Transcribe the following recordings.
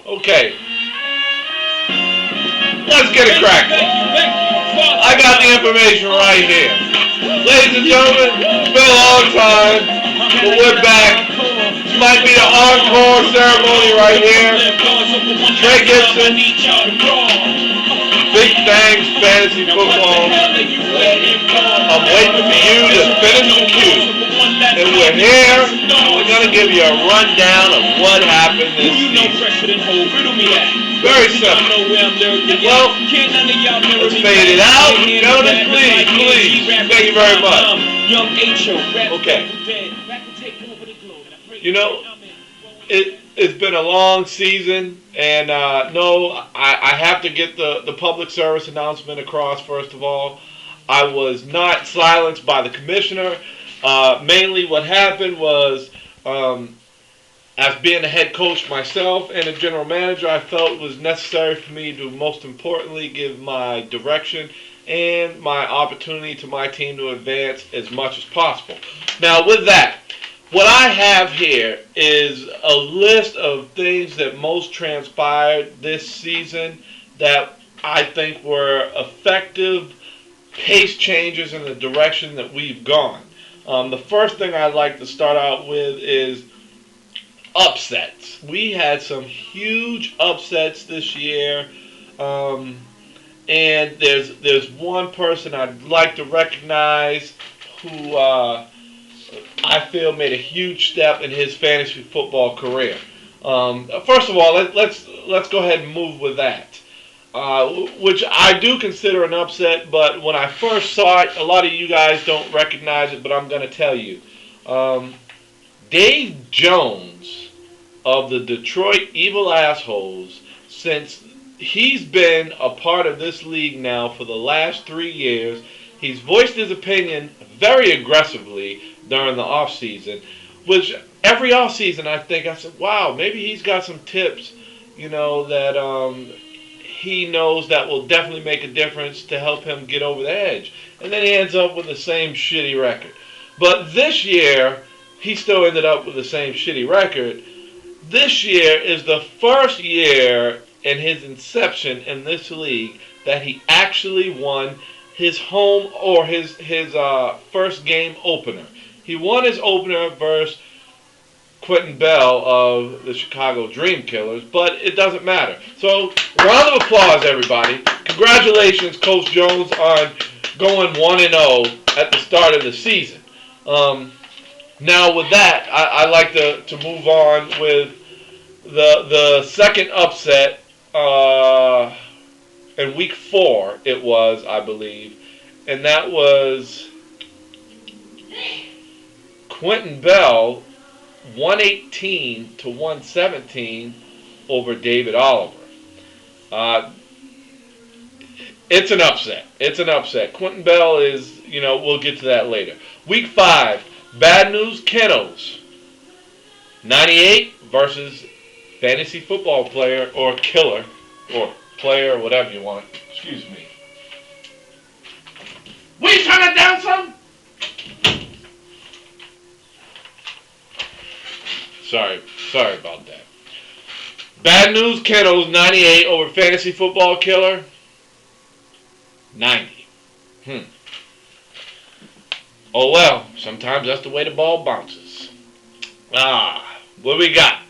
Okay, let's get it cracking. I got the information right here. Ladies and gentlemen, it's been a long time, but we're back. This might be the encore ceremony right here. Trey Gibson, Big Thanks Fantasy Football. I'm waiting for you to finish the queue. And we're here. We're going to give you a rundown of what happened this season. Very simple. Well, let's fade it out. Gentlemen, please. Thank you very much. Okay. You know, it's been a long season, and no, I have to get the public service announcement across, first of all. I was not silenced by the commissioner. Mainly what happened was, as being a head coach myself and a general manager, I felt it was necessary for me to most importantly give my direction and my opportunity to my team to advance as much as possible. Now with that, what I have here is a list of things that most transpired this season that I think were effective pace changes in the direction that we've gone. The first thing I'd like to start out with is upsets. We had some huge upsets this year, and there's one person I'd like to recognize who I feel made a huge step in his fantasy football career. First of all, let's go ahead and move with that, which I do consider an upset. But when I first saw it, a lot of you guys don't recognize it, but I'm going to tell you. Dave Jones of the Detroit Evil Assholes, since he's been a part of this league now for the last 3 years, he's voiced his opinion very aggressively during the offseason, which every offseason I said, wow, maybe he's got some tips, that he knows that will definitely make a difference to help him get over the edge. And then he ends up with the same shitty record. But this year, he still ended up with the same shitty record. This year is the first year in his inception in this league that he actually won his home or his first game opener. He won his opener versus Quentin Bell of the Chicago Dream Killers, but it doesn't matter. So, round of applause, everybody. Congratulations, Coach Jones, on going 1-0 at the start of the season. Now, with that, I like to move on with the second upset in week 4. It was, I believe, and that was Quentin Bell 118 to 117 over David Oliver. It's an upset. It's an upset. Quentin Bell is, we'll get to that later. Week 5, Bad News Kennels 98 versus fantasy football player or killer or player or whatever you want. Excuse me. Will you turn that down some? Sorry about that. Bad News Kennels 98 over fantasy football killer 90. Oh well, sometimes that's the way the ball bounces. What we got?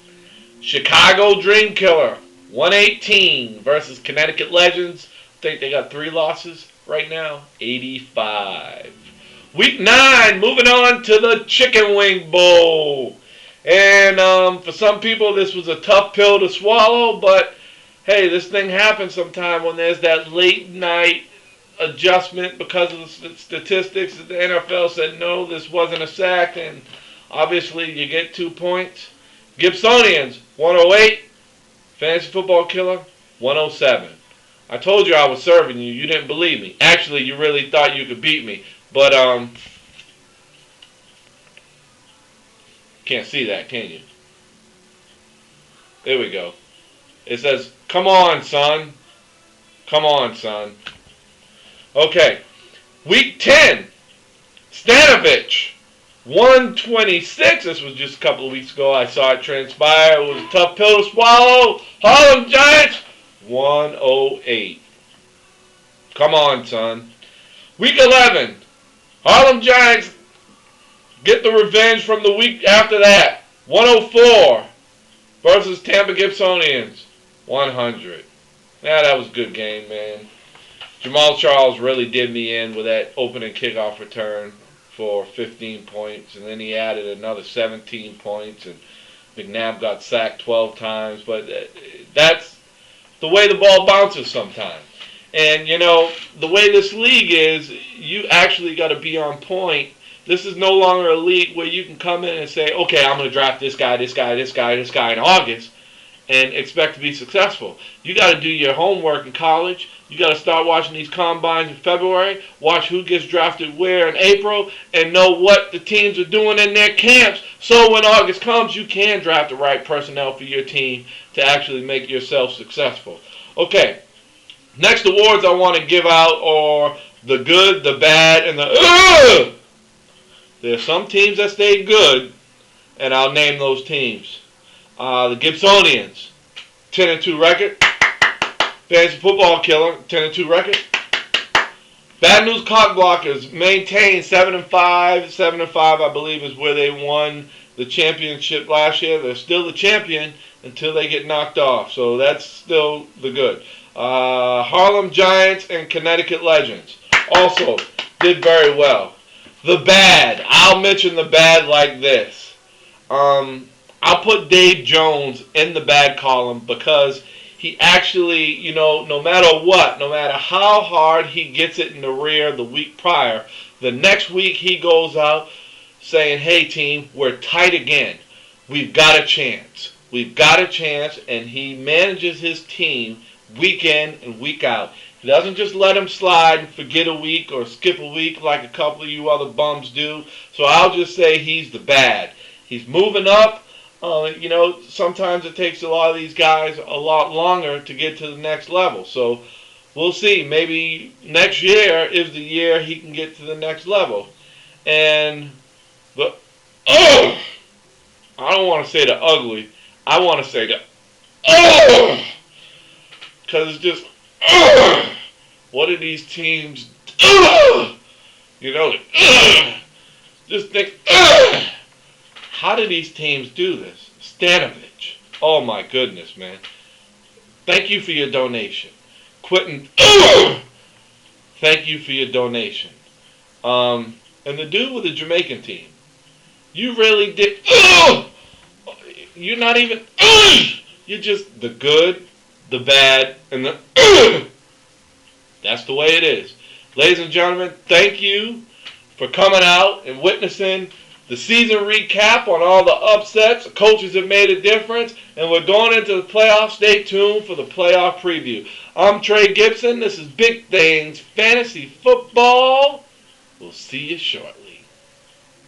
Chicago Dream Killer 118 versus Connecticut Legends. I think they got 3 losses right now. 85. Week 9, moving on to the Chicken Wing Bowl. And for some people, this was a tough pill to swallow, but hey, this thing happens sometime when there's that late night adjustment because of the statistics. The NFL said no, this wasn't a sack, and obviously you get 2 points. Gibsonians 108, fantasy football killer 107. I told you I was serving you. You didn't believe me. Actually, you really thought you could beat me, but can't see that, can you? There we go. It says, come on, son. Come on, son. Okay. Week 10. Stanovich 126. This was just a couple of weeks ago. I saw it transpire. It was a tough pill to swallow. Harlem Giants, 108. Come on, son. Week 11. Harlem Giants get the revenge from the week after that. 104 versus Tampa Gibsonians, 100. Yeah, that was a good game, man. Jamal Charles really did me in with that opening kickoff return for 15 points, and then he added another 17 points, and McNabb got sacked 12 times. But that's the way the ball bounces sometimes. And, the way this league is, you actually got to be on point. This is no longer a league where you can come in and say, okay, I'm going to draft this guy, this guy, this guy, this guy in August and expect to be successful. You got to do your homework in college. You got to start watching these combines in February, watch who gets drafted where in April, and know what the teams are doing in their camps. So when August comes, you can draft the right personnel for your team to actually make yourself successful. Okay, next awards I want to give out are the good, the bad, and the There's some teams that stay good, and I'll name those teams. The Gibsonians, 10-2 record. Fantasy football killer, 10-2 record. Bad News Cockblockers maintained 7-5. 7-5, I believe, is where they won the championship last year. They're still the champion until they get knocked off. So that's still the good. Harlem Giants and Connecticut Legends also did very well. The bad. I'll mention the bad like this. I'll put Dave Jones in the bad column because he actually, no matter what, no matter how hard he gets it in the rear the week prior, the next week he goes out saying, hey team, we're tight again. We've got a chance. We've got a chance, and he manages his team week in and week out. He doesn't just let him slide and forget a week or skip a week like a couple of you other bums do. So I'll just say he's the bad. He's moving up. Sometimes it takes a lot of these guys a lot longer to get to the next level. So we'll see. Maybe next year is the year he can get to the next level. And I don't want to say the ugly. I want to say the because it's just what do these teams do? Just think how do these teams do this? Stanovich. Oh my goodness, man. Thank you for your donation. Quentin. Thank you for your donation. And the dude with the Jamaican team. You really did. You're not even. You're just the good, the bad, and the. That's the way it is. Ladies and gentlemen, thank you for coming out and witnessing the season recap on all the upsets. The coaches have made a difference, and we're going into the playoffs. Stay tuned for the playoff preview. I'm Trey Gibson. This is Big Things Fantasy Football. We'll see you shortly.